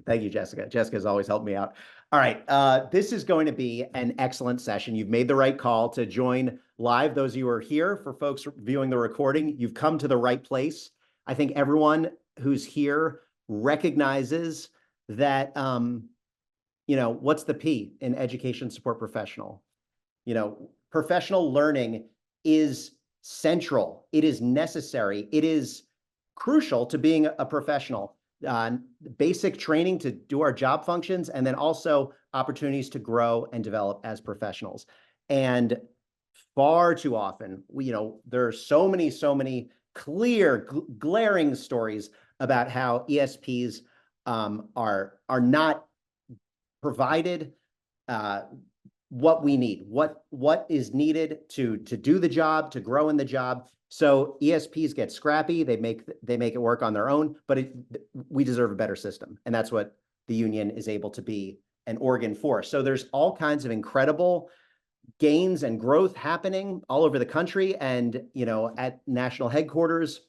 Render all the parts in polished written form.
Thank you, Jessica. Jessica's always helped me out. All right. This is going to be an excellent session. You've made the right call to join live. Those of you who are here, for folks viewing the recording, you've come to the right place. I think everyone who's here recognizes that, what's the P in education support professional? Professional learning is central. It is necessary. It is crucial to being a professional. Basic training to do our job functions, and then also opportunities to grow and develop as professionals. And far too often, there are so many clear, glaring stories about how ESPs are not provided what we need, what is needed to do the job, to grow in the job. So ESPs get scrappy, they make it work on their own, but we deserve a better system. And that's what the union is able to be an organ for. So there's all kinds of incredible gains and growth happening all over the country. And, at national headquarters,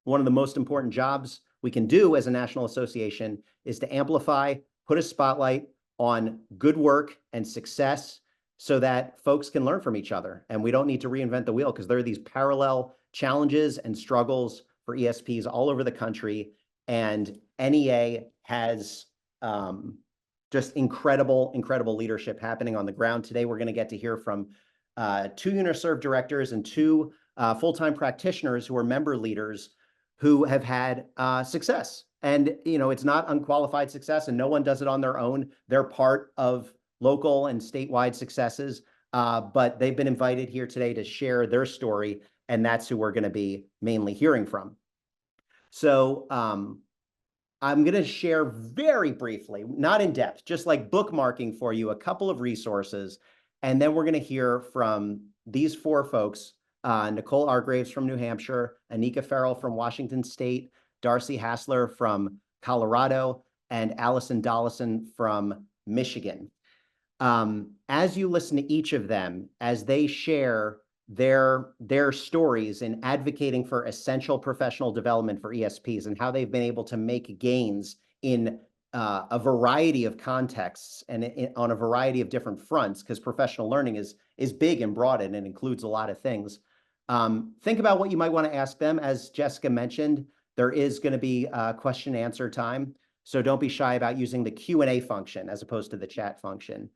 one of the most important jobs we can do as a national association is to amplify, put a spotlight on good work and success so that folks can learn from each other. And we don't need to reinvent the wheel, because there are these parallel challenges and struggles for ESPs all over the country. And NEA has just incredible leadership happening on the ground. Today, we're going to get to hear from 2 Uniserv directors and 2 full-time practitioners who are member leaders who have had success. And, it's not unqualified success, and no one does it on their own. They're part of local and statewide successes, but they've been invited here today to share their story, and that's who we're going to be mainly hearing from. So I'm going to share very briefly, not in depth, just like bookmarking for you, a couple of resources, and then we're going to hear from these 4 folks, Nicole Argraves from New Hampshire, Anika Farrell from Washington State, Darcy Hassler from Colorado, and Allison Dollison from Michigan. As you listen to each of them, as they share their stories in advocating for essential professional development for ESPs and how they've been able to make gains in a variety of contexts and on a variety of different fronts, because professional learning is big and broad and it includes a lot of things. Think about what you might want to ask them. As Jessica mentioned, there is going to be question and answer time. So don't be shy about using the Q&A function as opposed to the chat function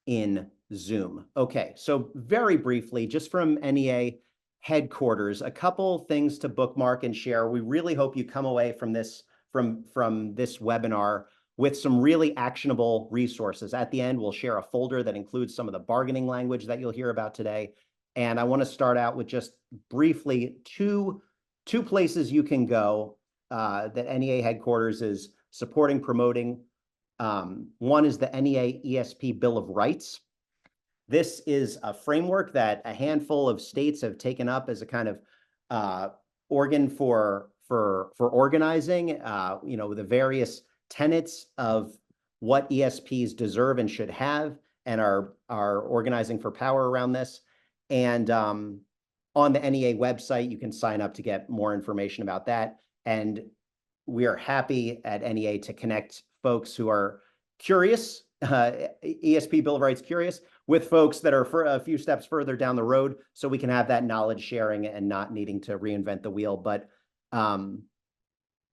in Zoom. Okay, so very briefly, just from NEA headquarters, a couple things to bookmark and share. We really hope you come away from this webinar with some really actionable resources. At the end, we'll share a folder that includes some of the bargaining language that you'll hear about today. And I want to start out with just briefly two places you can go that NEA headquarters is supporting, promoting. One is the NEA ESP Bill of Rights. This is a framework that a handful of states have taken up as a kind of organ for organizing, the various tenets of what ESPs deserve and should have, and are organizing for power around this. And on the NEA website, you can sign up to get more information about that. And we are happy at NEA to connect folks who are curious, ESP Bill of Rights curious, with folks that are for a few steps further down the road, so we can have that knowledge sharing and not needing to reinvent the wheel. But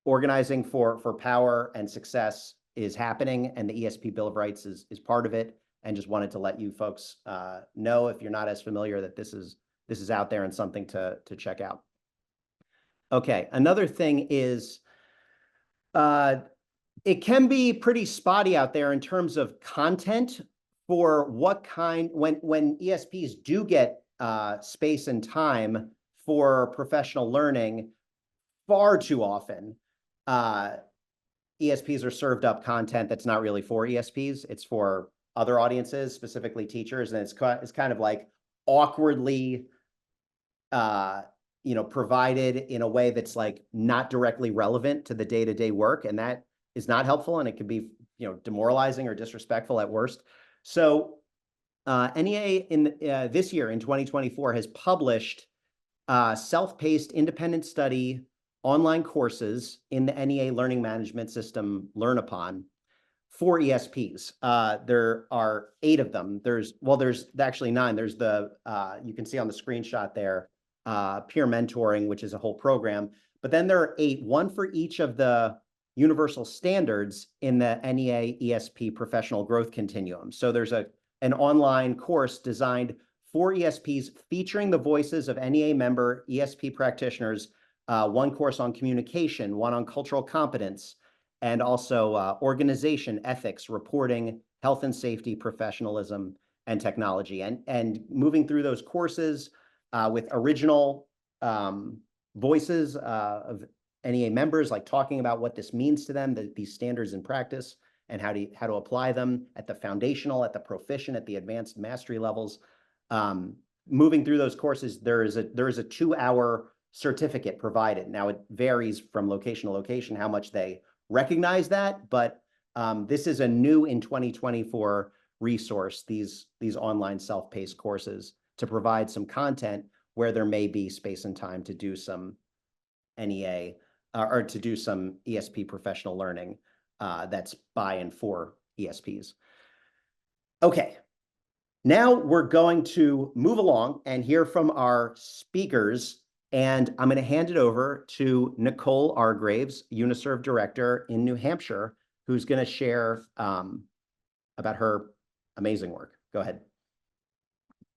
organizing for power and success is happening, and the ESP Bill of Rights is part of it. And just wanted to let you folks know, if you're not as familiar, that this is out there and something to check out. Okay, another thing is it can be pretty spotty out there in terms of content for what kind, when ESPs do get space and time for professional learning. Far too often, ESPs are served up content that's not really for ESPs. It's for other audiences, specifically teachers, and it's kind of like awkwardly provided in a way that's like not directly relevant to the day-to-day work, and that is not helpful, and it can be demoralizing or disrespectful at worst. So NEA in this year, in 2024, has published a self-paced independent study online courses in the NEA Learning Management System Learn-Upon for ESPs. There are 8 of them. There's actually 9. There's the, you can see on the screenshot there, peer mentoring, which is a whole program. But then there are 8, one for each of the universal standards in the NEA ESP professional growth continuum. So there's an online course designed for ESPs featuring the voices of NEA member ESP practitioners, one course on communication, one on cultural competence, and also organization, ethics, reporting, health and safety, professionalism, and technology. And moving through those courses with original voices of NEA members, like talking about what this means to them, these standards in practice, and how to apply them at the foundational, at the proficient, at the advanced mastery levels. Moving through those courses, there is a 2-hour certificate provided. Now, it varies from location to location how much they recognize that, but this is a new in 2024 resource, these online self-paced courses, to provide some content where there may be space and time to do some NEA or to do some ESP professional learning that's by and for ESPs. Okay, now we're going to move along and hear from our speakers. And I'm going to hand it over to Nicole Argraves, UniServe Director in New Hampshire, who's going to share about her amazing work. Go ahead.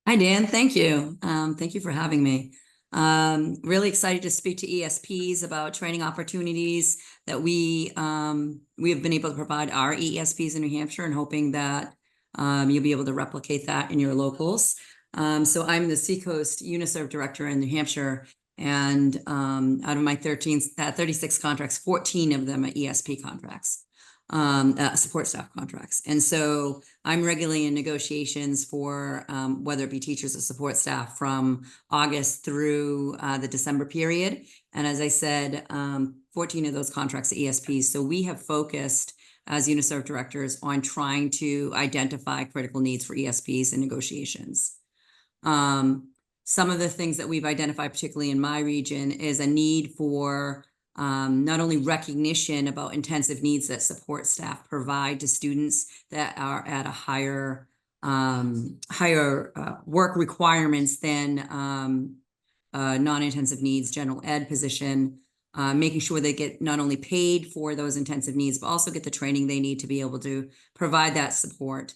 Hi, Dan. Thank you. Thank you for having me. Really excited to speak to ESPs about training opportunities that we have been able to provide our ESPs in New Hampshire, and hoping that you'll be able to replicate that in your locals. So I'm the Seacoast UniServe Director in New Hampshire, and out of my 36 contracts, 14 of them are ESP contracts, support staff contracts. And so I'm regularly in negotiations for whether it be teachers or support staff from August through the December period. And as I said, 14 of those contracts are ESPs. So we have focused as UniServe directors on trying to identify critical needs for ESPs in negotiations. Some of the things that we've identified, particularly in my region, is a need for not only recognition about intensive needs that support staff provide to students that are at a higher work requirements than non-intensive needs general ed position, making sure they get not only paid for those intensive needs, but also get the training they need to be able to provide that support.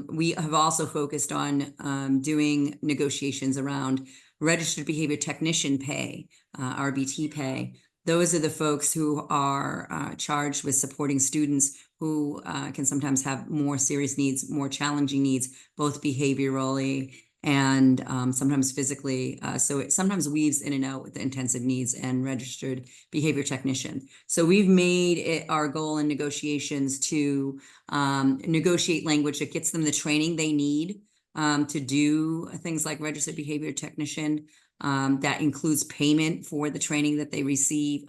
We have also focused on doing negotiations around registered behavior technician pay, RBT pay. Those are the folks who are charged with supporting students who can sometimes have more serious needs, more challenging needs, both behaviorally and sometimes physically. So it sometimes weaves in and out with the intensive needs and registered behavior technician. So we've made it our goal in negotiations to negotiate language that gets them the training they need to do things like registered behavior technician. That includes payment for the training that they receive,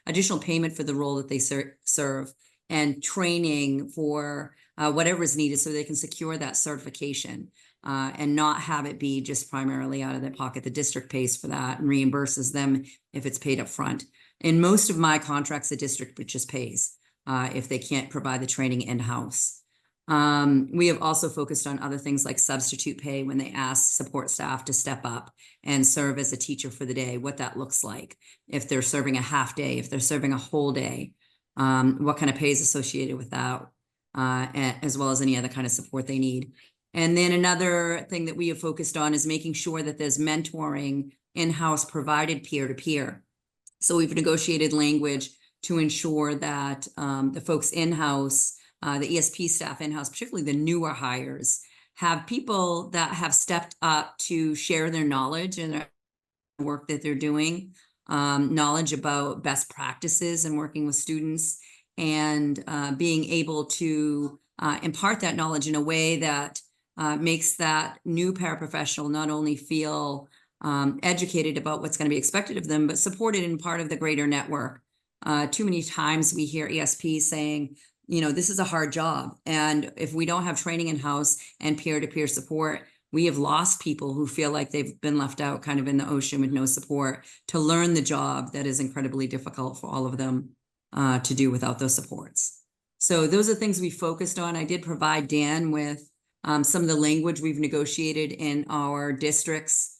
additional payment for the role that they serve, and training for whatever is needed so they can secure that certification. And not have it be just primarily out of their pocket. The district pays for that and reimburses them if it's paid up front. In most of my contracts, the district just pays if they can't provide the training in-house. We have also focused on other things like substitute pay when they ask support staff to step up and serve as a teacher for the day, what that looks like. If they're serving a half day, if they're serving a whole day, what kind of pay is associated with that, as well as any other kind of support they need. And then another thing that we have focused on is making sure that there's mentoring in-house provided peer-to-peer. So we've negotiated language to ensure that the folks in-house, the ESP staff in-house, particularly the newer hires, have people that have stepped up to share their knowledge and their work that they're doing, knowledge about best practices and working with students, and being able to impart that knowledge in a way that makes that new paraprofessional not only feel educated about what's going to be expected of them, but supported in part of the greater network. Too many times we hear ESPs saying, you know, this is a hard job, and if we don't have training in-house and peer-to-peer support, We have lost people who feel like they've been left out kind of in the ocean with no support to learn the job that is incredibly difficult for all of them to do without those supports. So those are things we focused on. I did provide Dan with some of the language we've negotiated in our districts,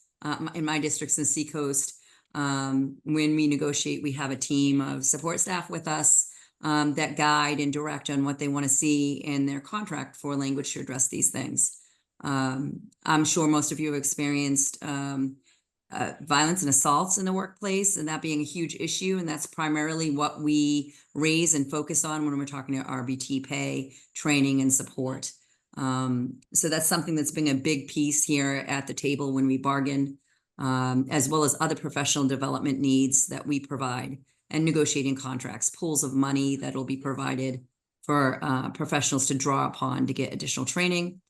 in my districts in Seacoast. When we negotiate, we have a team of support staff with us that guide and direct on what they want to see in their contract for language to address these things. I'm sure most of you have experienced violence and assaults in the workplace, and that being a huge issue. And that's primarily what we raise and focus on when we're talking about RBT pay, training, and support. So that's something that's been a big piece here at the table when we bargain, as well as other professional development needs that we provide, and negotiating contracts, pools of money that will be provided for professionals to draw upon to get additional training.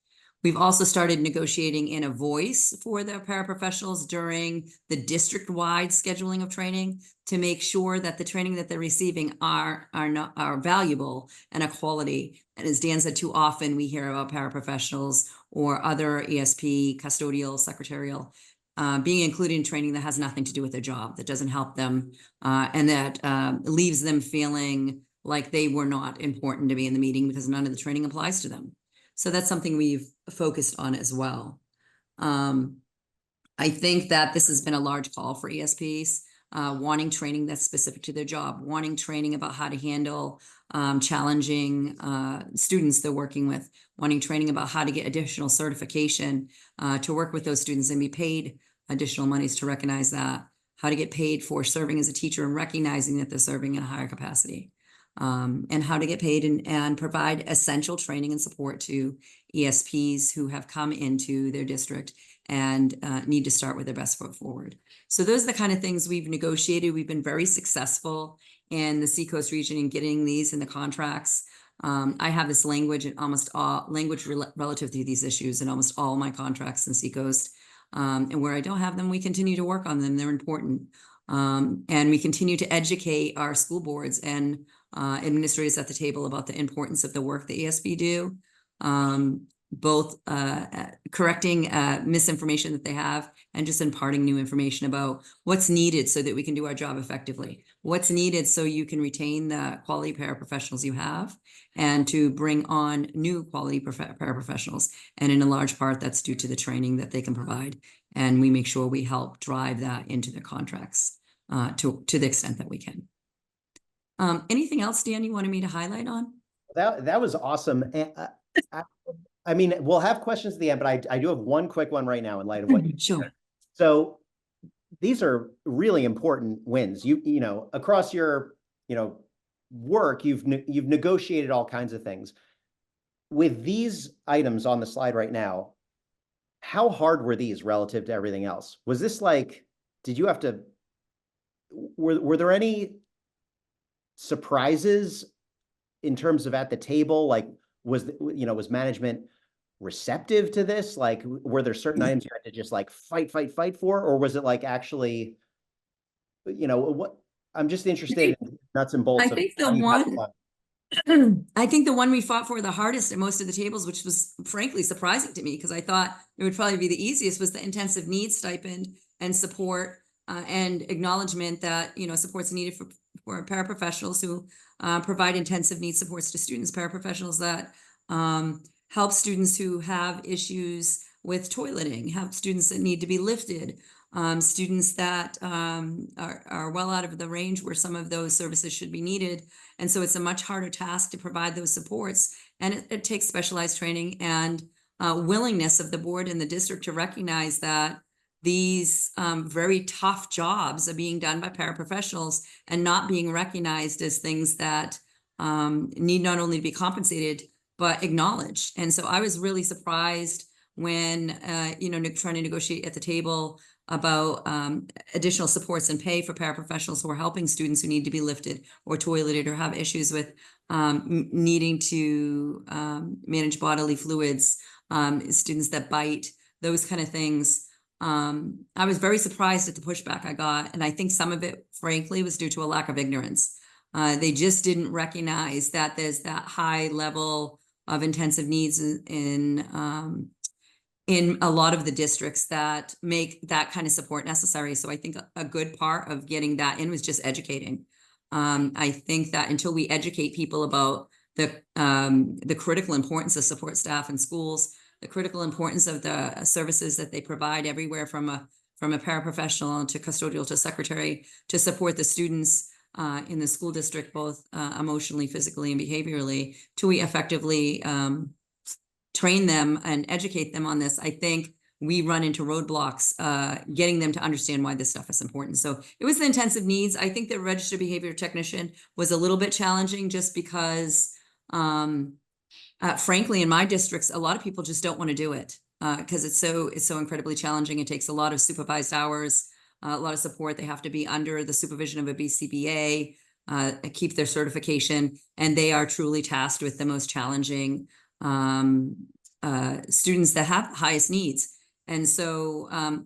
We've also started negotiating in a voice for the paraprofessionals during the district-wide scheduling of training to make sure that the training that they're receiving are valuable and a quality. And as Dan said, too often we hear about paraprofessionals or other ESP, custodial, secretarial, being included in training that has nothing to do with their job, that doesn't help them, and that leaves them feeling like they were not important to be in the meeting because none of the training applies to them. So that's something we've focused on as well. I think that this has been a large call for ESPs, wanting training that's specific to their job, wanting training about how to handle challenging students they're working with, wanting training about how to get additional certification to work with those students and be paid additional monies to recognize that, how to get paid for serving as a teacher and recognizing that they're serving in a higher capacity. And how to get paid and provide essential training and support to ESPs who have come into their district and need to start with their best foot forward. So those are the kind of things we've negotiated. We've been very successful in the Seacoast region in getting these in the contracts. I have this language in almost all relative to these issues in almost all my contracts in Seacoast. And where I don't have them, we continue to work on them. They're important. And we continue to educate our school boards and administrators at the table about the importance of the work the ESP do, both correcting misinformation that they have and just imparting new information about what's needed so that we can do our job effectively, what's needed so you can retain the quality paraprofessionals you have and to bring on new quality paraprofessionals. And in a large part, that's due to the training that they can provide. And we make sure we help drive that into the contracts to the extent that we can. Anything else, Dan, you wanted me to highlight on? That was awesome. I mean, we'll have questions at the end, but I do have one quick one right now in light of what you Sure. said. So these are really important wins. You know, across your, work, you've negotiated all kinds of things. With these items on the slide right now, how hard were these relative to everything else? Was this like, did you have to, were there any surprises in terms of at the table? Like, was management receptive to this? Like, were there certain items you had to just like fight for, or was it like actually, what? I'm just interested in nuts and bolts. I think the one, I think the one we fought for the hardest at most of the tables, which was frankly surprising to me because I thought it would probably be the easiest, was the intensive needs stipend and support and acknowledgement that, support's needed for paraprofessionals who provide intensive needs supports to students, paraprofessionals that help students who have issues with toileting, help students that need to be lifted, students that are well out of the range where some of those services should be needed. And so it's a much harder task to provide those supports. And it takes specialized training and willingness of the board and the district to recognize that these very tough jobs are being done by paraprofessionals and not being recognized as things that need not only to be compensated, but acknowledged. And so I was really surprised when, trying to negotiate at the table about additional supports and pay for paraprofessionals who are helping students who need to be lifted or toileted or have issues with needing to manage bodily fluids, students that bite, those kind of things. I was very surprised at the pushback I got. And I think some of it, frankly, was due to a lack of ignorance. They just didn't recognize that there's that high level of intensive needs in in a lot of the districts that make that kind of support necessary. So I think a good part of getting that in was just educating. I think that until we educate people about the critical importance of support staff in schools, the critical importance of the services that they provide everywhere from a paraprofessional to custodial to secretary to support the students in the school district, both emotionally, physically, and behaviorally, till we effectively train them and educate them on this, I think we run into roadblocks getting them to understand why this stuff is important. So it was the intensive needs. I think the registered behavior technician was a little bit challenging just because, frankly, in my districts, a lot of people just don't want to do it because it's so incredibly challenging. It takes a lot of supervised hours, a lot of support. They have to be under the supervision of a BCBA, keep their certification, and they are truly tasked with the most challenging students that have highest needs. And so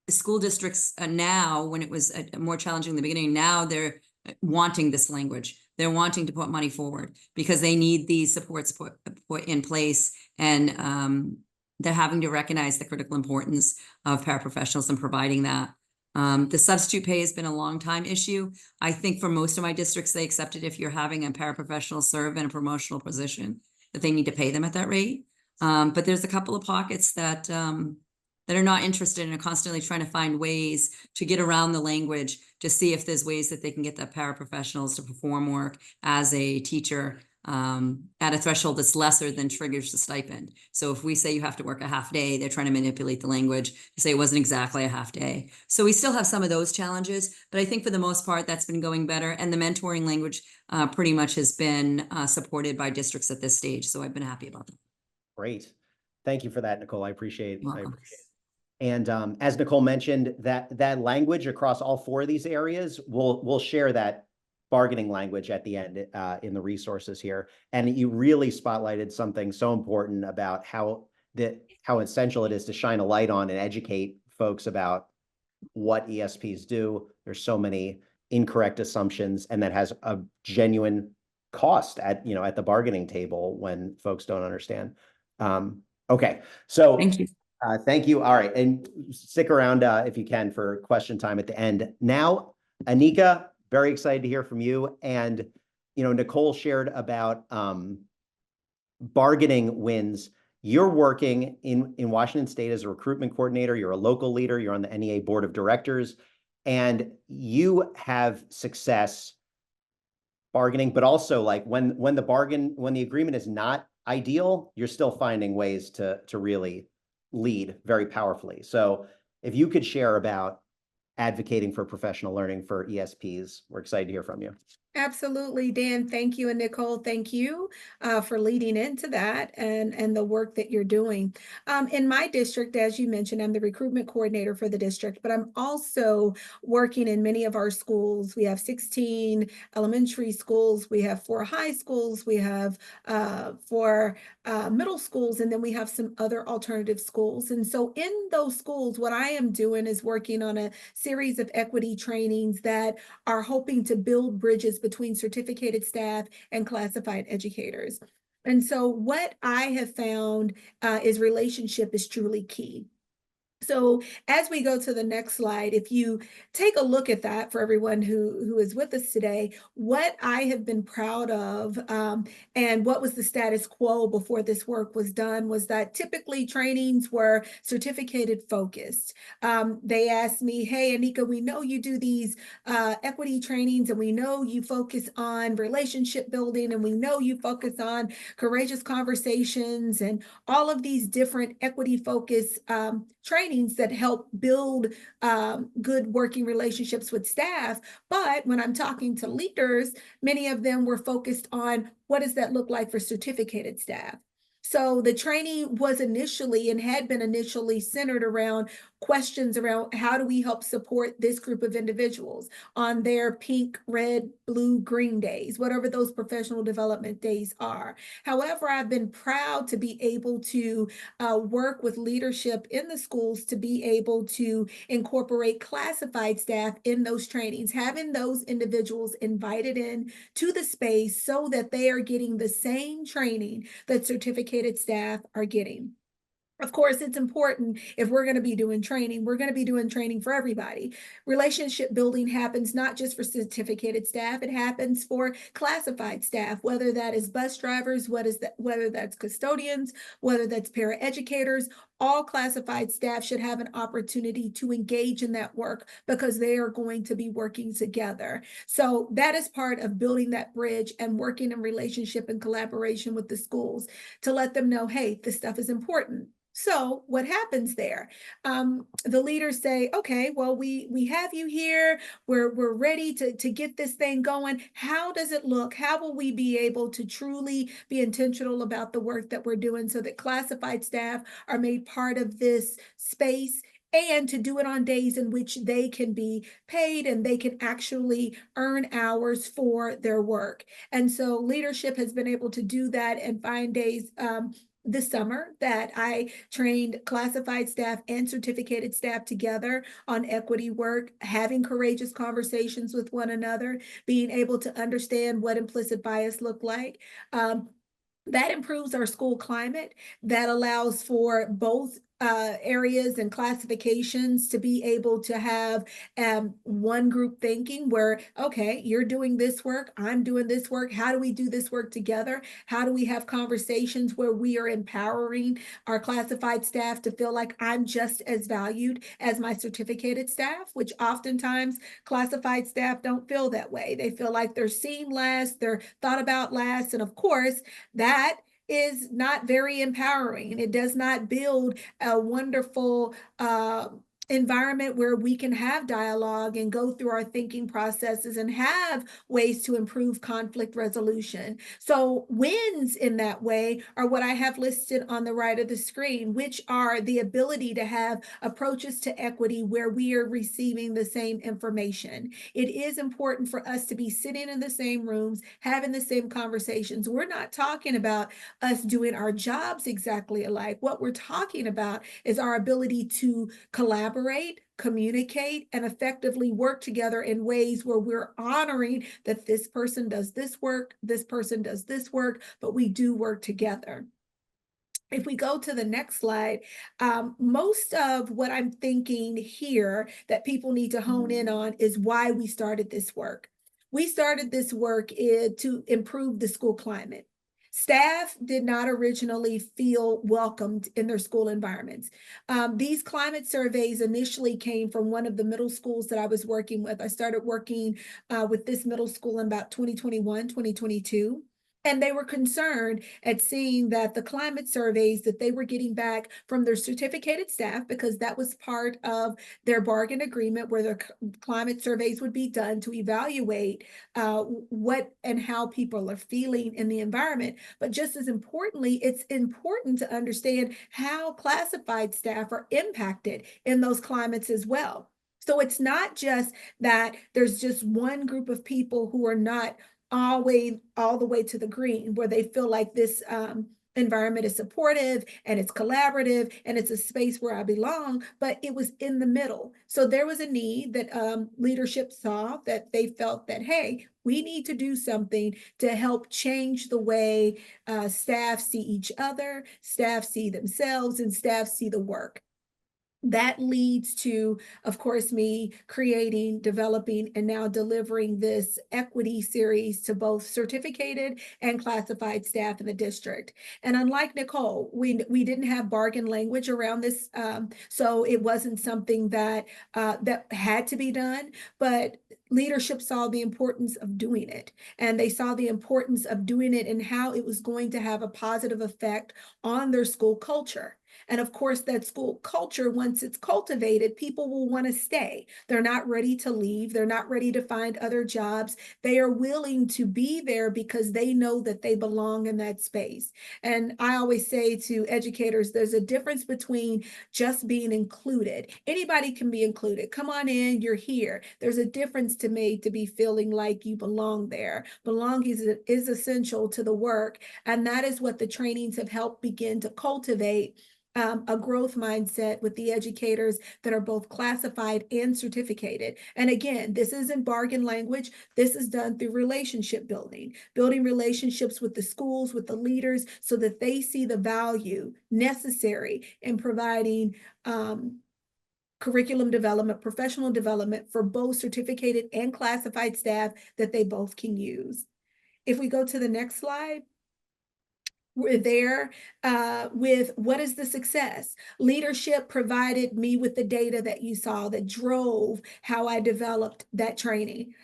school districts now, when it was more challenging in the beginning, now they're wanting this language. They're wanting to put money forward because they need these supports put in place. And they're having to recognize the critical importance of paraprofessionals and providing that. The substitute pay has been a long time issue. I think for most of my districts, they accept it if you're having a paraprofessional serve in a promotional position, that they need to pay them at that rate. But there's a couple of pockets that that are not interested and are constantly trying to find ways to get around the language to see if there's ways that they can get the paraprofessionals to perform work as a teacher at a threshold that's lesser than triggers the stipend. So if we say you have to work a half day, they're trying to manipulate the language to say it wasn't exactly a half day. So we still have some of those challenges, but I think for the most part, that's been going better. And the mentoring language pretty much has been supported by districts at this stage. So I've been happy about that. Great. Thank you for that, Nicole. I appreciate Welcome. it. And as Nicole mentioned, that language across all four of these areas, we'll share that bargaining language at the end in the resources here. And you really spotlighted something so important about how essential it is to shine a light on and educate folks about what ESPs do. There's so many incorrect assumptions, and that has a genuine cost at the bargaining table when folks don't understand. Okay, so Thank you. thank you. All right, and stick around if you can for question time at the end. Now, Anika, very excited to hear from you. And Nicole shared about bargaining wins. You're working in Washington State as a recruitment coordinator. You're a local leader. You're on the NEA board of directors, and you have success bargaining, but also like when the agreement is not ideal, you're still finding ways to really lead very powerfully. So if you could share about advocating for professional learning for ESPs, we're excited to hear from you. Absolutely, Dan. Thank you. And Nicole, thank you for leading into that and the work that you're doing. In my district, as you mentioned, I'm the recruitment coordinator for the district, but I'm also working in many of our schools. We have 16 elementary schools, we have 4 high schools, we have 4 middle schools, and then we have some other alternative schools. And so in those schools, what I am doing is working on a series of equity trainings that are hoping to build bridges between certificated staff and classified educators. And so what I have found is relationship is truly key. So as we go to the next slide, if you take a look at that for everyone who is with us today, what I have been proud of and what was the status quo before this work was done was that typically trainings were certificated focused. They asked me, hey, Anika, we know you do these equity trainings and we know you focus on relationship building and we know you focus on courageous conversations and all of these different equity focused trainings that help build good working relationships with staff. But when I'm talking to leaders, many of them were focused on what does that look like for certificated staff? So the training was initially and had been initially centered around questions around how do we help support this group of individuals on their pink, red, blue, green days, whatever those professional development days are. However, I've been proud to be able to work with leadership in the schools to be able to incorporate classified staff in those trainings, having those individuals invited in to the space so that they are getting the same training that certificated staff are getting. Of course, it's important if we're going to be doing training, we're going to be doing training for everybody. Relationship building happens not just for certificated staff, it happens for classified staff, whether that is bus drivers, whether that's custodians, whether that's paraeducators. All classified staff should have an opportunity to engage in that work because they are going to be working together. So that is part of building that bridge and working in relationship and collaboration with the schools to let them know, hey, this stuff is important. So what happens there? The leaders say, okay, well, we have you here. We're ready to get this thing going. How does it look? How will we be able to truly be intentional about the work that we're doing so that classified staff are made part of this space? And to do it on days in which they can be paid and they can actually earn hours for their work. And so leadership has been able to do that and find days this summer that I trained classified staff and certificated staff together on equity work, having courageous conversations with one another, being able to understand what implicit bias looked like. That improves our school climate. That allows for both areas and classifications to be able to have one group thinking where, okay, you're doing this work, I'm doing this work. How do we do this work together? How do we have conversations where we are empowering our classified staff to feel like I'm just as valued as my certificated staff, which oftentimes classified staff don't feel that way. They feel like they're seen last, they're thought about last. And of course, that is not very empowering, and it does not build a wonderful environment where we can have dialogue and go through our thinking processes and have ways to improve conflict resolution. So wins in that way are what I have listed on the right of the screen, which are the ability to have approaches to equity where we are receiving the same information. It is important for us to be sitting in the same rooms, having the same conversations. We're not talking about us doing our jobs exactly alike. What we're talking about is our ability to collaborate, communicate, and effectively work together in ways where we're honoring that this person does this work, this person does this work, but we do work together. If we go to the next slide, most of what I'm thinking here that people need to hone in on is why we started this work. We started this work to improve the school climate. Staff did not originally feel welcomed in their school environments. These climate surveys initially came from one of the middle schools that I was working with. I started working with this middle school in about 2021, 2022. And they were concerned at seeing that the climate surveys that they were getting back from their certificated staff, because that was part of their bargain agreement where the climate surveys would be done to evaluate what and how people are feeling in the environment. But just as importantly, it's important to understand how classified staff are impacted in those climates as well. So it's not just that there's just one group of people who are not all the way to the green, where they feel like this environment is supportive and it's collaborative and it's a space where I belong, but it was in the middle. So there was a need that leadership saw, that they felt that, hey, we need to do something to help change the way staff see each other, staff see themselves, and staff see the work. That leads to, of course, me creating, developing, and now delivering this equity series to both certificated and classified staff in the district. And unlike Nicole, we didn't have bargain language around this, so it wasn't something that that had to be done, but leadership saw the importance of doing it, and they saw the importance of doing it and how it was going to have a positive effect on their school culture. And of course, that school culture, once it's cultivated, people will want to stay. They're not ready to leave. They're not ready to find other jobs. They are willing to be there because they know that they belong in that space. And I always say to educators, there's a difference between just being included. Anybody can be included. Come on in, you're here. There's a difference to me to be feeling like you belong there. Belonging is essential to the work. And that is what the trainings have helped begin to cultivate a growth mindset with the educators that are both classified and certificated. And again, this isn't bargain language. This is done through relationship building, building relationships with the schools, with the leaders, so that they see the value necessary in providing curriculum development, professional development for both certificated and classified staff that they both can use. If we go to the next slide, we're there with what is the success? Leadership provided me with the data that you saw that drove how I developed that training.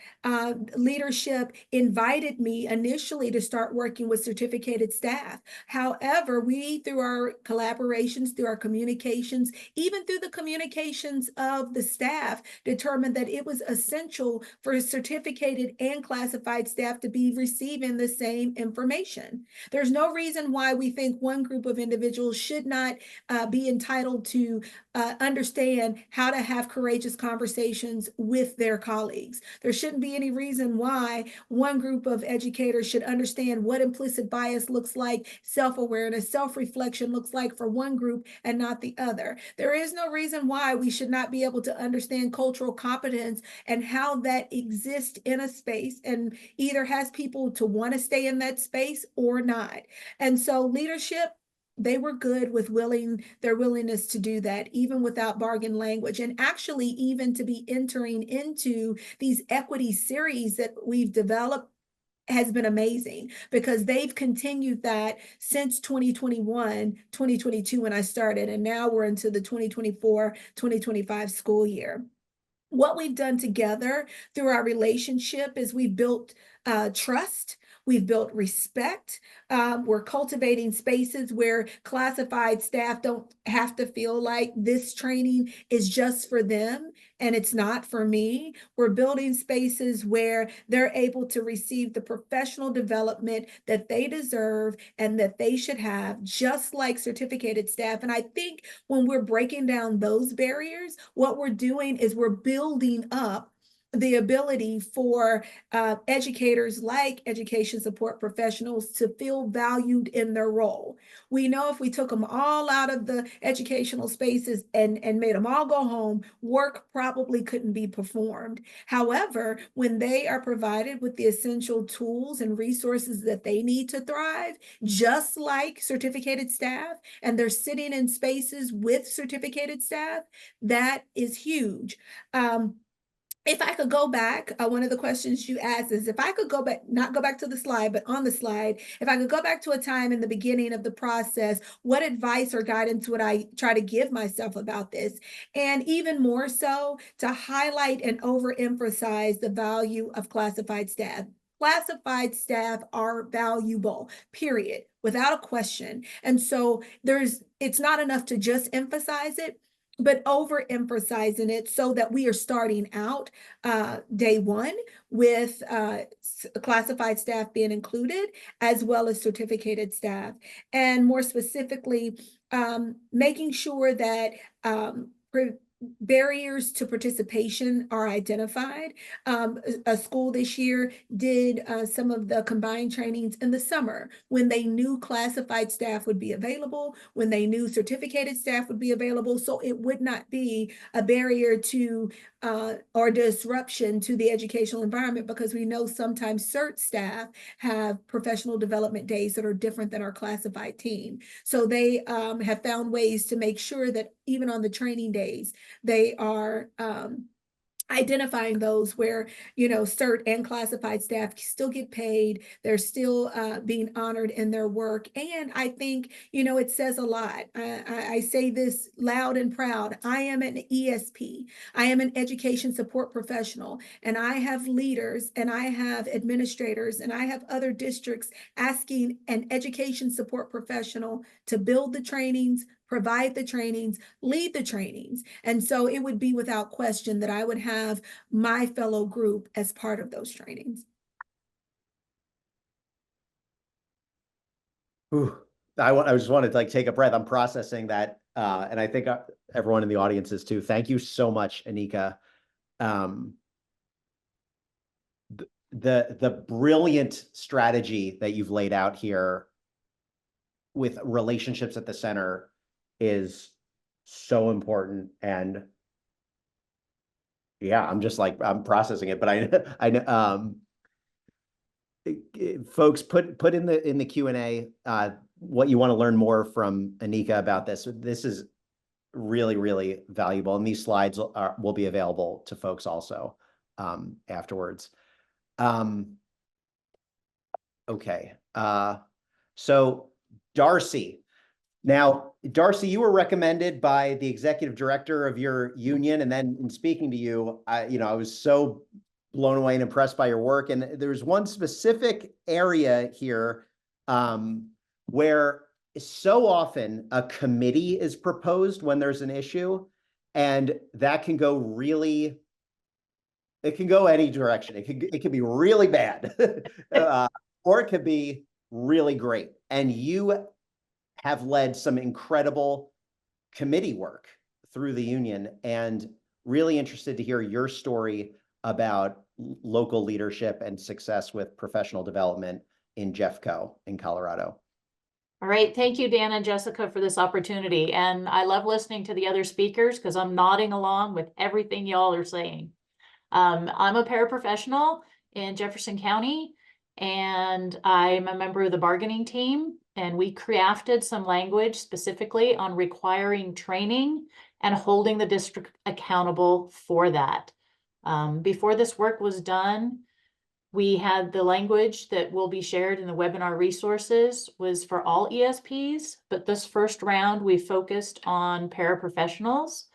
Leadership invited me initially to start working with certificated staff. However, we, through our collaborations, through our communications, even through the communications of the staff, determined that it was essential for certificated and classified staff to be receiving the same information. There's no reason why we think one group of individuals should not be entitled to understand how to have courageous conversations with their colleagues. There shouldn't be any reason why one group of educators should understand what implicit bias looks like, self-awareness, self-reflection looks like for one group and not the other. There is no reason why we should not be able to understand cultural competence and how that exists in a space and either has people to want to stay in that space or not. And so leadership, they were good with their willingness to do that, even without bargain language. And actually, even to be entering into these equity series that we've developed has been amazing, because they've continued that since 2021, 2022 when I started, and now we're into the 2024-2025 school year. What we've done together through our relationship is we've built trust. We've built respect. We're cultivating spaces where classified staff don't have to feel like this training is just for them and it's not for me. We're building spaces where they're able to receive the professional development that they deserve and that they should have, just like certificated staff. And I think when we're breaking down those barriers, what we're doing is we're building up the ability for educators like education support professionals to feel valued in their role. We know if we took them all out of the educational spaces and made them all go home, work probably couldn't be performed. However, when they are provided with the essential tools and resources that they need to thrive, just like certificated staff, and they're sitting in spaces with certificated staff, that is huge. If I could go back, one of the questions you asked is if I could go back, not go back to the slide, but on the slide, if I could go back to a time in the beginning of the process, what advice or guidance would I try to give myself about this? And even more so, to highlight and overemphasize the value of classified staff. Classified staff are valuable, period, without a question. And so it's not enough to just emphasize it, but overemphasizing it so that we are starting out day one with classified staff being included, as well as certificated staff. And more specifically, making sure that barriers to participation are identified. A school this year did some of the combined trainings in the summer when they knew classified staff would be available, when they knew certificated staff would be available, so it would not be a barrier to or disruption to the educational environment, because we know sometimes cert staff have professional development days that are different than our classified team. So they have found ways to make sure that even on the training days, they are identifying those where, cert and classified staff still get paid. They're still being honored in their work. And I think, it says a lot. I say this loud and proud. I am an ESP. I am an education support professional, and I have leaders and I have administrators and I have other districts asking an education support professional to build the trainings, provide the trainings, lead the trainings. And so it would be without question that I would have my fellow group as part of those trainings. Ooh, I just wanted to take a breath. I'm processing that. And I think everyone in the audience is too. Thank you so much, Anika. The brilliant strategy that you've laid out here with relationships at the center is so important. And yeah, I'm just like, I'm processing it, but I know, folks, put in the Q&A what you want to learn more from Anika about this. This is really, really valuable. And these slides will be available to folks also afterwards. Okay. So Darcy. Now, Darcy, you were recommended by the executive director of your union, and then in speaking to you, I was so blown away and impressed by your work. And there's one specific area here where so often a committee is proposed when there's an issue, and that can go really, it can go any direction. It can be really bad, or it could be really great. And you have led some incredible committee work through the union, and really interested to hear your story about local leadership and success with professional development in Jeffco in Colorado. All right. Thank you, Dan and Jessica, for this opportunity. And I love listening to the other speakers because I'm nodding along with everything y'all are saying. I'm a paraprofessional in Jefferson County, and I'm a member of the bargaining team. And we crafted some language specifically on requiring training and holding the district accountable for that. Before this work was done, we had the language that will be shared in the webinar resources was for all ESPs, but this first round we focused on paraprofessionals.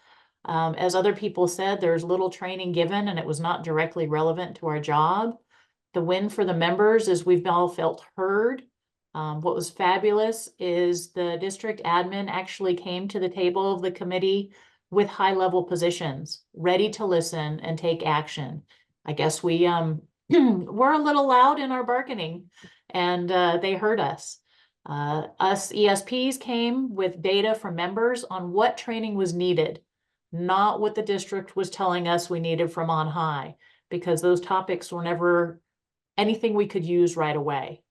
As other people said, there's little training given and it was not directly relevant to our job. The win for the members is we've all felt heard. What was fabulous is the district admin actually came to the table of the committee with high-level positions, ready to listen and take action. I guess we we're a little loud in our bargaining, and they heard us. Us ESPs came with data from members on what training was needed, not what the district was telling us we needed from on high, because those topics were never anything we could use right away.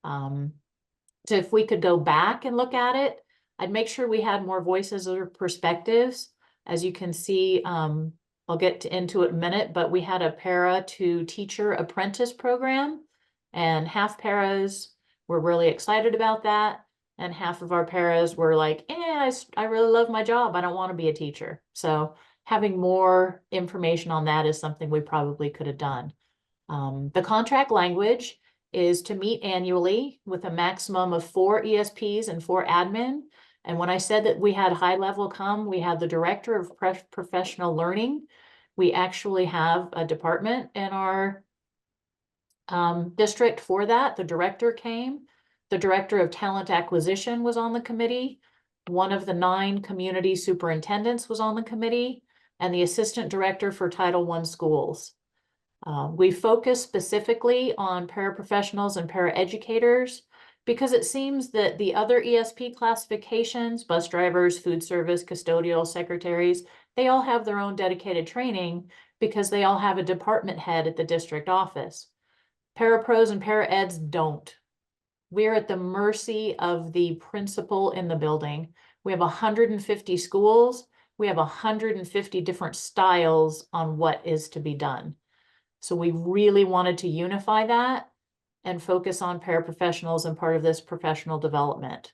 So if we could go back and look at it, I'd make sure we had more voices or perspectives. As you can see, I'll get into it in a minute, but we had a para to teacher apprentice program, and half paras were really excited about that. And half of our paras were like, I really love my job. I don't want to be a teacher. So having more information on that is something we probably could have done. The contract language is to meet annually with a maximum of 4 ESPs and 4 admin. And when I said that we had high level come, we had the director of professional learning. We actually have a department in our district for that. The director came. The director of talent acquisition was on the committee. One of the 9 community superintendents was on the committee, and the assistant director for Title I schools. We focus specifically on paraprofessionals and paraeducators because it seems that the other ESP classifications, bus drivers, food service, custodial, secretaries, they all have their own dedicated training because they all have a department head at the district office. Parapros and paraeds don't. We're at the mercy of the principal in the building. We have 150 schools. We have 150 different styles on what is to be done. So we really wanted to unify that and focus on paraprofessionals and part of this professional development.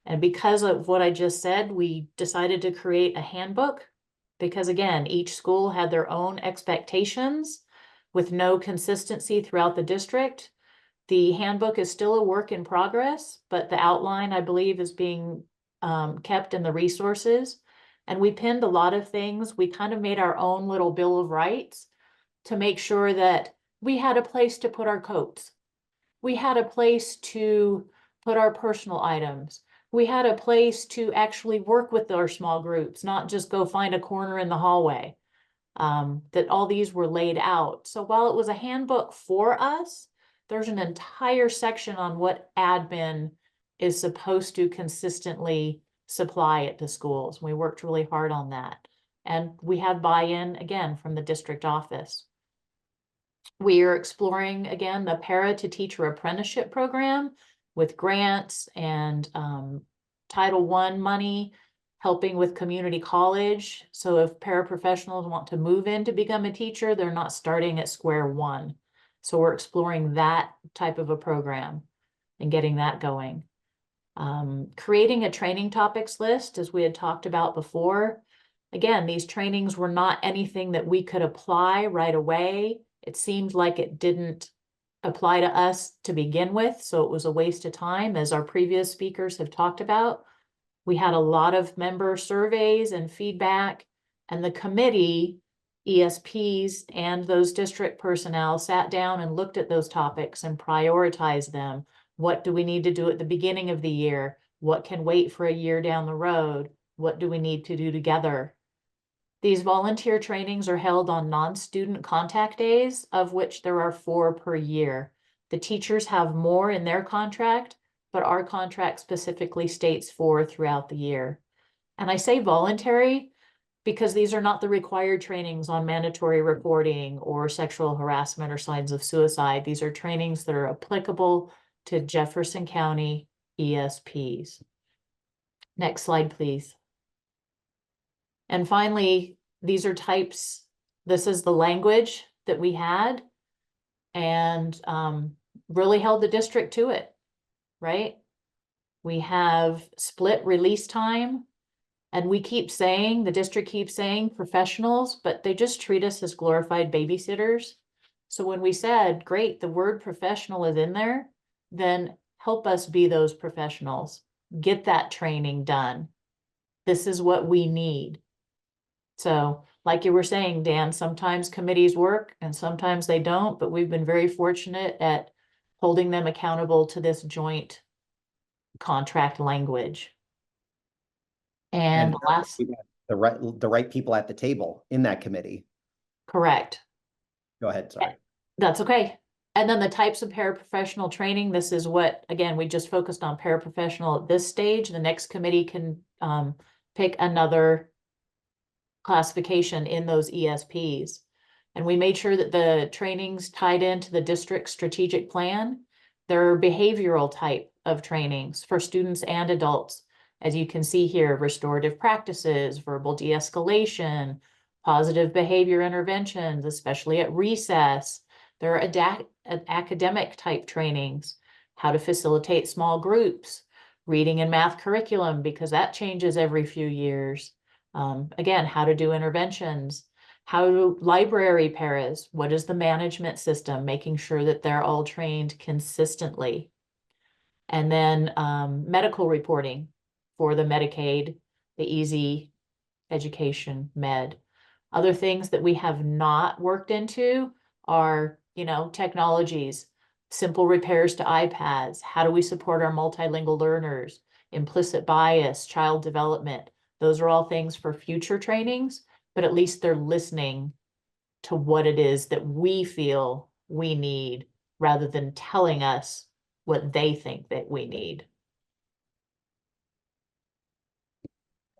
And because of what I just said, we decided to create a handbook because, again, each school had their own expectations with no consistency throughout the district. The handbook is still a work in progress, but the outline, I believe, is being kept in the resources. And we pinned a lot of things. We kind of made our own little Bill of Rights to make sure that we had a place to put our coats. We had a place to put our personal items. We had a place to actually work with our small groups, not just go find a corner in the hallway. That all these were laid out. So while it was a handbook for us, there's an entire section on what admin is supposed to consistently supply at the schools. We worked really hard on that. And we have buy-in, again, from the district office. We are exploring, again, the para to teacher apprenticeship program with grants and Title I money, helping with community college. So if paraprofessionals want to move in to become a teacher, they're not starting at square one. So we're exploring that type of a program and getting that going. Creating a training topics list, as we had talked about before. Again, these trainings were not anything that we could apply right away. It seemed like it didn't apply to us to begin with, so it was a waste of time, as our previous speakers have talked about. We had a lot of member surveys and feedback, and the committee, ESPs, and those district personnel sat down and looked at those topics and prioritized them. What do we need to do at the beginning of the year? What can wait for a year down the road? What do we need to do together? These volunteer trainings are held on non-student contact days, of which there are 4 per year. The teachers have more in their contract, but our contract specifically states 4 throughout the year. And I say voluntary because these are not the required trainings on mandatory reporting or sexual harassment or signs of suicide. These are trainings that are applicable to Jefferson County ESPs. Next slide, please. And finally, these are types. This is the language that we had, and really held the district to it, right? We have split release time, and we keep saying, the district keeps saying professionals, but they just treat us as glorified babysitters. So when we said, great, the word professional is in there, then help us be those professionals. Get that training done. This is what we need. So like you were saying, Dan, sometimes committees work and sometimes they don't, but we've been very fortunate at holding them accountable to this joint contract language. And last, we got the right people at the table in that committee. correct. Go ahead, sorry. That's okay. And then the types of paraprofessional training, this is what, again, we just focused on paraprofessional at this stage. The next committee can pick another classification in those ESPs. And we made sure that the trainings tied into the district strategic plan. There are behavioral type of trainings for students and adults. As you can see here, restorative practices, verbal de-escalation, positive behavior interventions, especially at recess. There are academic type trainings, how to facilitate small groups, reading and math curriculum, because that changes every few years. Again, how to do interventions, how to library paras, what is the management system, making sure that they're all trained consistently. And then medical reporting for the Medicaid, the Easy Education Med. Other things that we have not worked into are, technologies, simple repairs to iPads. How do we support our multilingual learners? Implicit bias, child development. Those are all things for future trainings, but at least they're listening to what it is that we feel we need rather than telling us what they think that we need.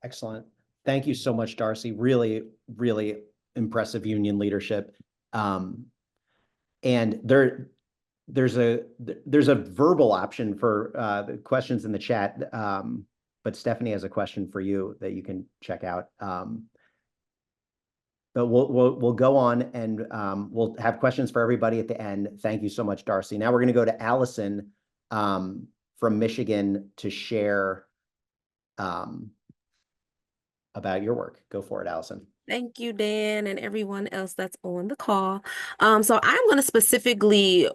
Excellent. Thank you so much, Darcy. Really, really impressive union leadership. And there's a verbal option for the questions in the chat. But Stephanie has a question for you that you can check out. But we'll go on and we'll have questions for everybody at the end. Thank you so much, Darcy. Now we're going to go to Allison from Michigan to share about your work. Go for it, Allison. Thank you, Dan, and everyone else that's on the call. So I'm going to specifically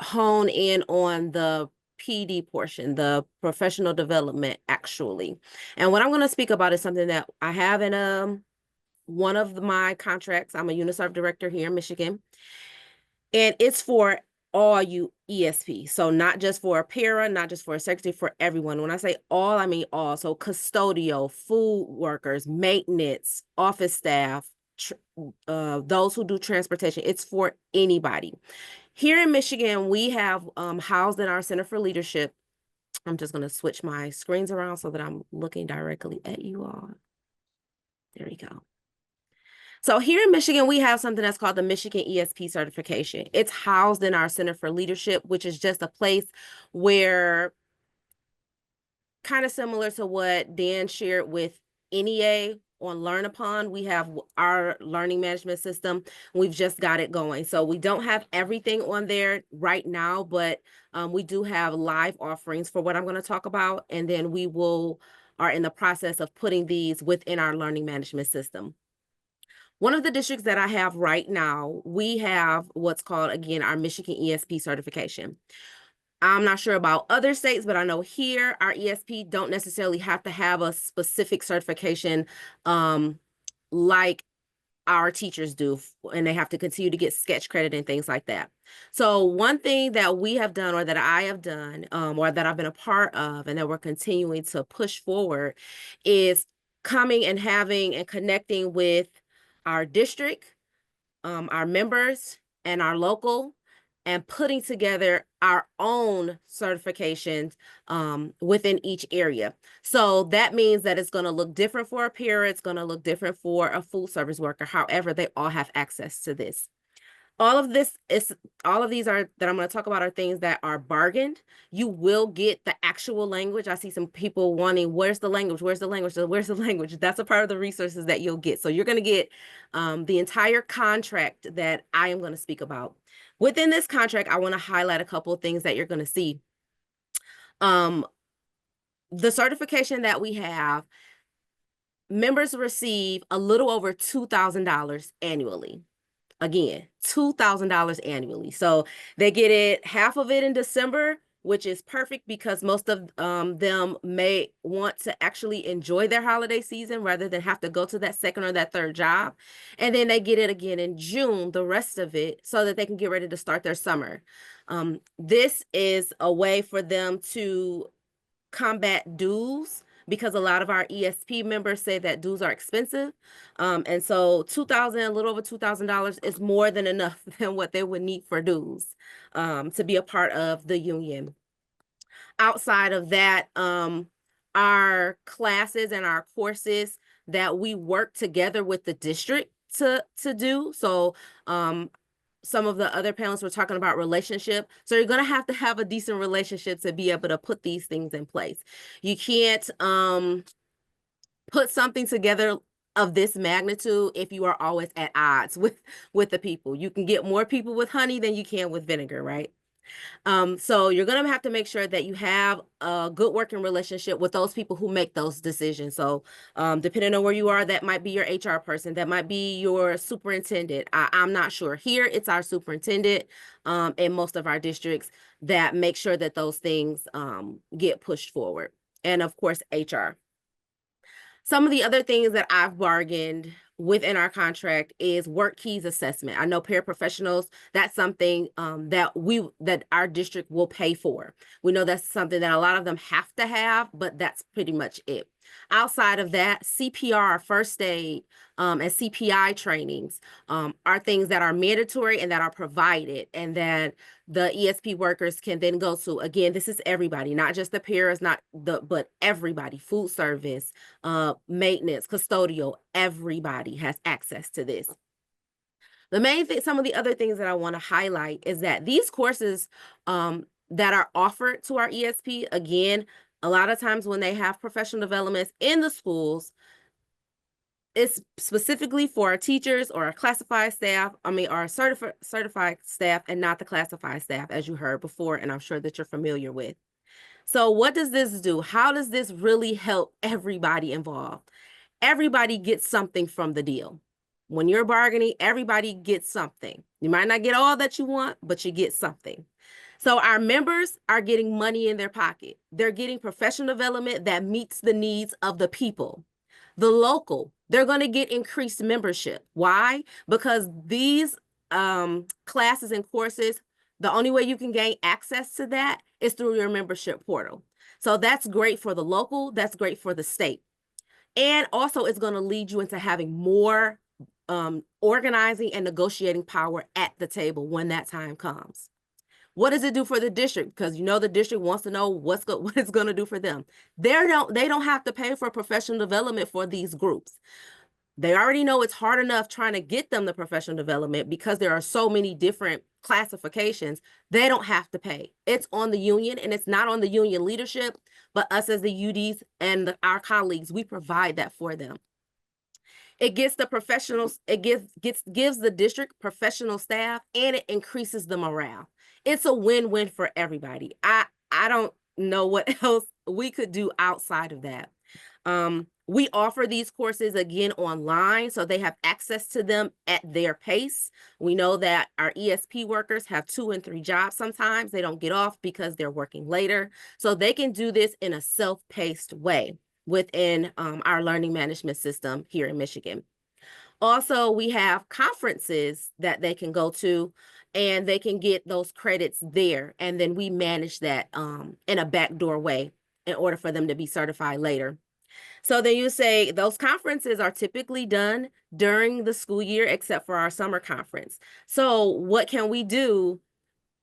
hone in on the PD portion, the professional development, actually. And what I'm going to speak about is something that I have in one of my contracts. I'm a UNICEF director here in Michigan, and it's for all you ESP. So not just for a para, not just for a secretary, for everyone. When I say all, I mean all. So custodial, food workers, maintenance, office staff, those who do transportation. It's for anybody. Here in Michigan, we have housed in our Center for Leadership. I'm just going to switch my screens around so that I'm looking directly at you all. There we go. So here in Michigan, we have something that's called the Michigan ESP certification. It's housed in our Center for Leadership, which is just a place where kind of similar to what Dan shared with NEA on Learn Upon. We have our learning management system. We've just got it going. So we don't have everything on there right now, but we do have live offerings for what I'm going to talk about. And then we are in the process of putting these within our learning management system. One of the districts that I have right now, we have what's called, again, our Michigan ESP certification. I'm not sure about other states, but I know here our ESP don't necessarily have to have a specific certification like our teachers do, and they have to continue to get sketch credit and things like that. So one thing that we have done, or that I have done, or that I've been a part of, and that we're continuing to push forward, is coming and having and connecting with our district, our members, and our local, and putting together our own certifications within each area. So that means that it's going to look different for a peer, it's going to look different for a food service worker. However, they all have access to this. All of these are that I'm going to talk about are things that are bargained. You will get the actual language. I see some people wanting, where's the language? Where's the language? So where's the language? That's a part of the resources that you'll get. So you're going to get the entire contract that I am going to speak about. Within this contract, I want to highlight a couple of things that you're going to see. The certification that we have, members receive a little over $2,000 annually. Again, $2,000 annually. So they get it, half of it in December, which is perfect because most of them may want to actually enjoy their holiday season rather than have to go to that second or that third job. And then they get it again in June, the rest of it, so that they can get ready to start their summer. This is a way for them to combat dues, because a lot of our ESP members say that dues are expensive. And so a little over $2,000 is more than enough than what they would need for dues to be a part of the union. Outside of that, our classes and our courses that we work together with the district to do. So some of the other panelists were talking about relationship. So you're going to have a decent relationship to be able to put these things in place. You can't put something together of this magnitude if you are always at odds with the people. You can get more people with honey than you can with vinegar, right? So you're going to have to make sure that you have a good working relationship with those people who make those decisions. So depending on where you are, that might be your HR person, that might be your superintendent. I'm not sure. Here, it's our superintendent in most of our districts that make sure that those things get pushed forward. And of course, HR. Some of the other things that I've bargained within our contract is work keys assessment. I know paraprofessionals, that's something that our district will pay for. We know that's something that a lot of them have to have, but that's pretty much it. Outside of that, CPR, first aid, and CPI trainings are things that are mandatory and that are provided, and that the ESP workers can then go to. Again, this is everybody, not just the paras, but everybody, food service, maintenance, custodial, everybody has access to this. The main thing, some of the other things that I want to highlight is that these courses that are offered to our ESP, again, a lot of times when they have professional developments in the schools, it's specifically for our teachers or our classified staff, our certified staff, and not the classified staff, as you heard before, and I'm sure that you're familiar with. So what does this do? How does this really help everybody involved? Everybody gets something from the deal. When you're bargaining, everybody gets something. You might not get all that you want, but you get something. So our members are getting money in their pocket. They're getting professional development that meets the needs of the people. The local, they're going to get increased membership. Why? Because these classes and courses, the only way you can gain access to that is through your membership portal. So that's great for the local, that's great for the state. And also it's going to lead you into having more organizing and negotiating power at the table when that time comes. What does it do for the district? Because the district wants to know what it's going to do for them. They don't have to pay for professional development for these groups. They already know it's hard enough trying to get them the professional development because there are so many different classifications. They don't have to pay. It's on the union, and it's not on the union leadership, but us as the UDs and our colleagues, we provide that for them. It gets the professionals, it gives the district professional staff, and it increases the morale. It's a win-win for everybody. I don't know what else we could do outside of that. We offer these courses again online, so they have access to them at their pace. We know that our ESP workers have 2 and 3 jobs sometimes. They don't get off because they're working later. So they can do this in a self-paced way within our learning management system here in Michigan. Also, we have conferences that they can go to, and they can get those credits there. And then we manage that in a backdoor way in order for them to be certified later. So then you say those conferences are typically done during the school year, except for our summer conference. So what can we do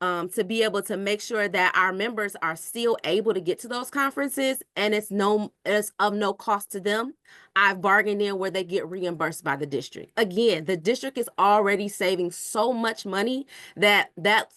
to be able to make sure that our members are still able to get to those conferences, and it's of no cost to them? I've bargained in where they get reimbursed by the district. Again, the district is already saving so much money that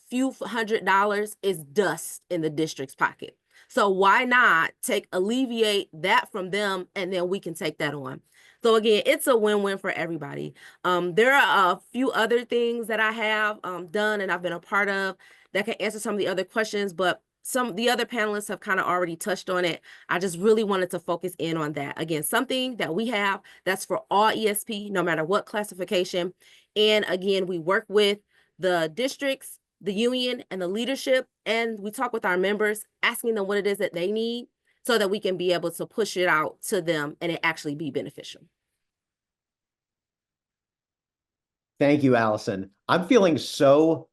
few $100s is dust in the district's pocket. So why not alleviate that from them, and then we can take that on. So again, it's a win-win for everybody. There are a few other things that I have done and I've been a part of that can answer some of the other questions, but some of the other panelists have kind of already touched on it. I just really wanted to focus in on that. Again, something that we have that's for all ESP, no matter what classification. And again, we work with the districts, the union, and the leadership, and we talk with our members, asking them what it is that they need so that we can be able to push it out to them and it actually be beneficial. Thank you, Allison. I'm feeling so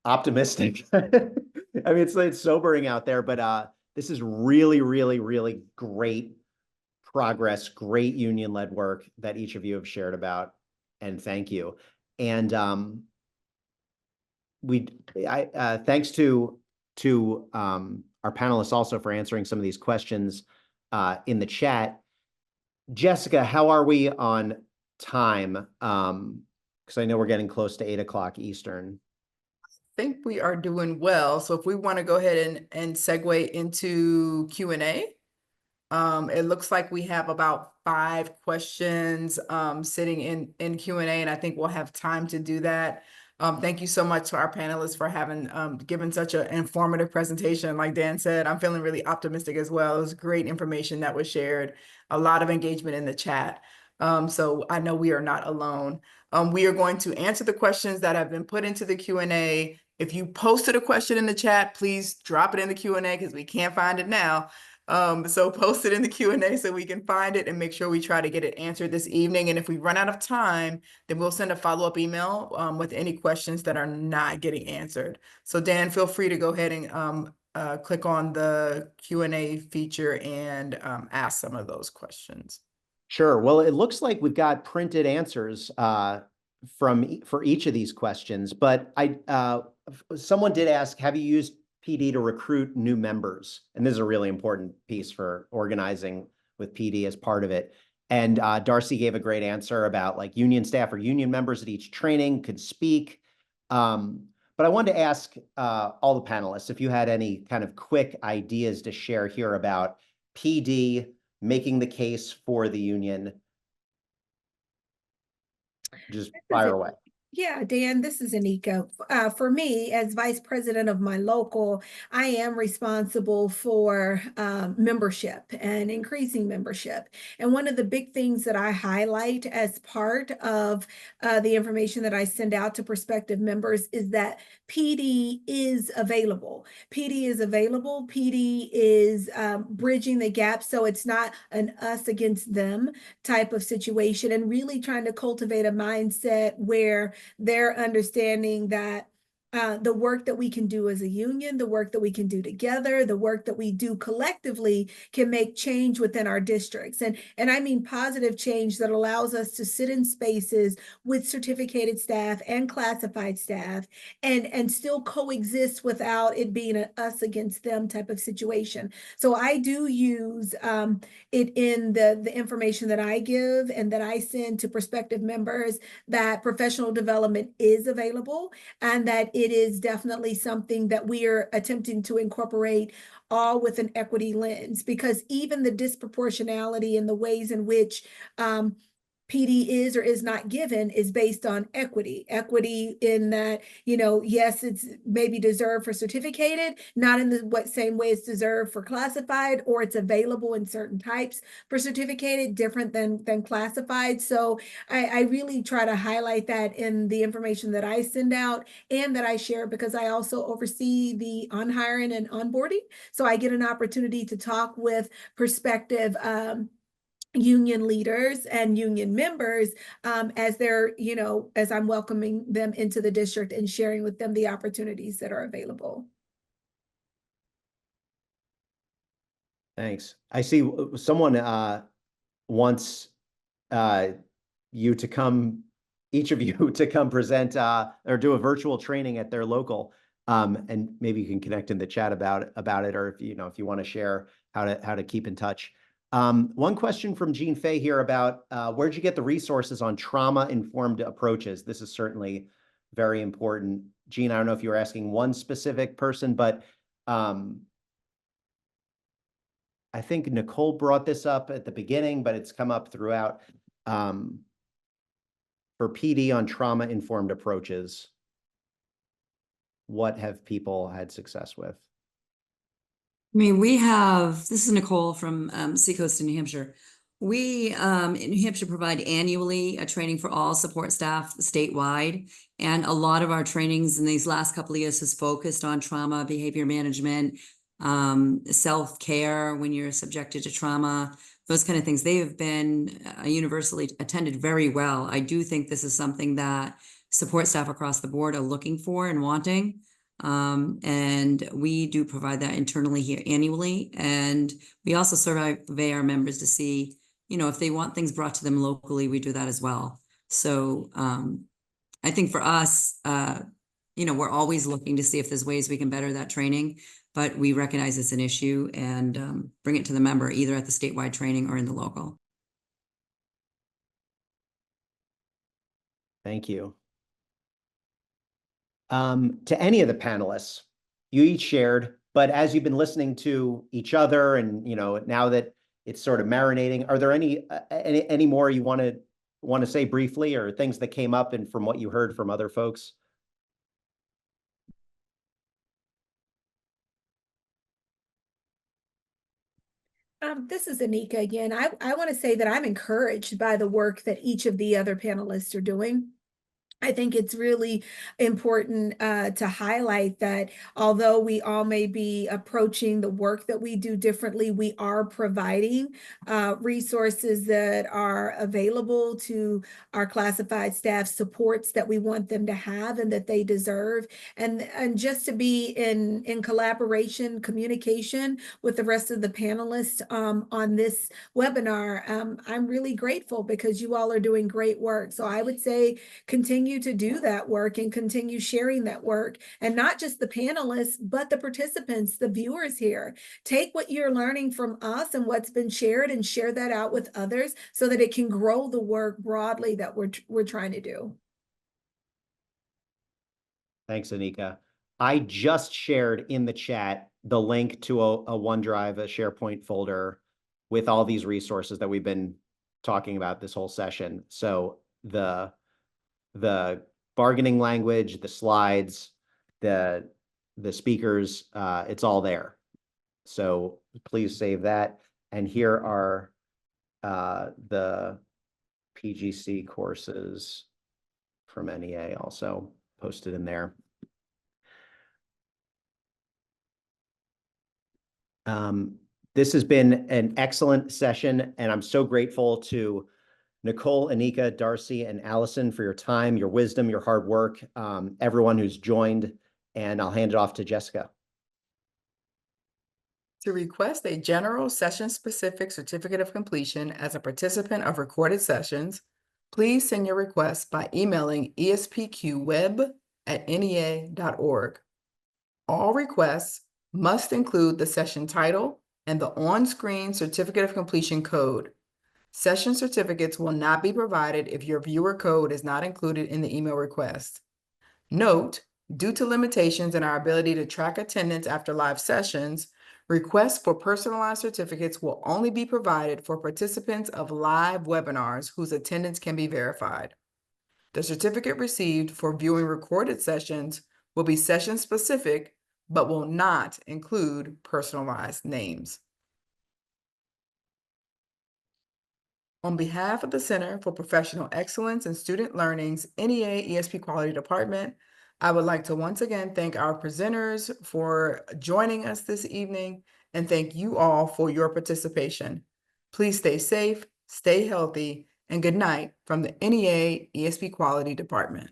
optimistic. I mean, it's sobering out there, but this is really, really, really great progress, great union-led work that each of you have shared about, and thank you. And thanks to our panelists also for answering some of these questions in the chat. Jessica, how are we on time? Because I know we're getting close to 8 o'clock Eastern. I think we are doing well. So if we want to go ahead and segue into Q&A, it looks like we have about 5 questions sitting in Q&A, and I think we'll have time to do that. Thank you so much to our panelists for having given such an informative presentation. Like Dan said, I'm feeling really optimistic as well. It was great information that was shared, a lot of engagement in the chat. So I know we are not alone. We are going to answer the questions that have been put into the Q&A. If you posted a question in the chat, please drop it in the Q&A because we can't find it now. So post it in the Q&A so we can find it and make sure we try to get it answered this evening. And if we run out of time, then we'll send a follow-up email with any questions that are not getting answered. So Dan, feel free to go ahead and click on the Q&A feature and ask some of those questions. Sure. Well, it looks like we've got printed answers for each of these questions, but someone did ask, have you used PD to recruit new members? And this is a really important piece for organizing with PD as part of it. And Darcy gave a great answer about like union staff or union members at each training could speak. But I wanted to ask all the panelists if you had any kind of quick ideas to share here about PD making the case for the union. Just fire away. Yeah, Dan, this is Anika. For me, as vice president of my local, I am responsible for membership and increasing membership. And one of the big things that I highlight as part of the information that I send out to prospective members is that PD is available. PD is available. PD is bridging the gap. So it's not an us against them type of situation, and really trying to cultivate a mindset where they're understanding that the work that we can do as a union, the work that we can do together, the work that we do collectively can make change within our districts. And I mean positive change that allows us to sit in spaces with certificated staff and classified staff and still coexist without it being an us against them type of situation. So I do use it in the information that I give and that I send to prospective members, that professional development is available and that it is definitely something that we are attempting to incorporate all with an equity lens, because even the disproportionality in the ways in which PD is or is not given is based on equity. Equity in that, yes, it's maybe deserved for certificated, not in the same way it's deserved for classified, or it's available in certain types for certificated, different than classified. So I really try to highlight that in the information that I send out and that I share, because I also oversee the on-hiring and onboarding. So I get an opportunity to talk with prospective union leaders and union members as they're, as I'm welcoming them into the district and sharing with them the opportunities that are available. Thanks. I see someone wants you to come, each of you to come present or do a virtual training at their local. And maybe you can connect in the chat about it, or if you want to share how to keep in touch. One question from Jean Fay here about where'd you get the resources on trauma-informed approaches? This is certainly very important. Jean, I don't know if you were asking one specific person, but I think Nicole brought this up at the beginning, but it's come up throughout. For PD on trauma-informed approaches, what have people had success with? I mean, this is Nicole from Seacoast in New Hampshire. We in New Hampshire provide annually a training for all support staff statewide. And a lot of our trainings in these last couple of years has focused on trauma, behavior management, self-care when you're subjected to trauma, those kind of things. They have been universally attended very well. I do think this is something that support staff across the board are looking for and wanting. And we do provide that internally here annually. And we also survey our members to see, if they want things brought to them locally, we do that as well. So I think for us, we're always looking to see if there's ways we can better that training, but we recognize it's an issue and bring it to the member either at the statewide training or in the local. Thank you. To any of the panelists, you each shared, but as you've been listening to each other and, now that it's sort of marinating, are there any more you want to say briefly, or things that came up and from what you heard from other folks? This is Anika again. I want to say that I'm encouraged by the work that each of the other panelists are doing. I think it's really important to highlight that although we all may be approaching the work that we do differently, we are providing resources that are available to our classified staff, supports that we want them to have and that they deserve, and just to be in collaboration, communication with the rest of the panelists on this webinar. I'm really grateful because you all are doing great work. So I would say continue to do that work and continue sharing that work, and not just the panelists, but the participants, the viewers here. Take what you're learning from us and what's been shared and share that out with others so that it can grow the work broadly that we're trying to do. Thanks, Anika. I just shared in the chat the link to a OneDrive, a SharePoint folder with all these resources that we've been talking about this whole session. So the bargaining language, the slides, the speakers, it's all there. So please save that. And here are the PGC courses from NEA also posted in there. This has been an excellent session, and I'm so grateful to Nicole, Anika, Darcy, and Allison for your time, your wisdom, your hard work, everyone who's joined And I'll hand it off to Jessica. To request a general session-specific certificate of completion as a participant of recorded sessions, please send your request by emailing espqweb@nea.org. All requests must include the session title and the on-screen certificate of completion code. Session certificates will not be provided if your viewer code is not included in the email request. Note, due to limitations in our ability to track attendance after live sessions, requests for personalized certificates will only be provided for participants of live webinars whose attendance can be verified. The certificate received for viewing recorded sessions will be session-specific, but will not include personalized names. On behalf of the Center for Professional Excellence in Student Learning's NEA ESP Quality Department, I would like to once again thank our presenters for joining us this evening and thank you all for your participation. Please stay safe, stay healthy, and good night from the NEA ESP Quality Department.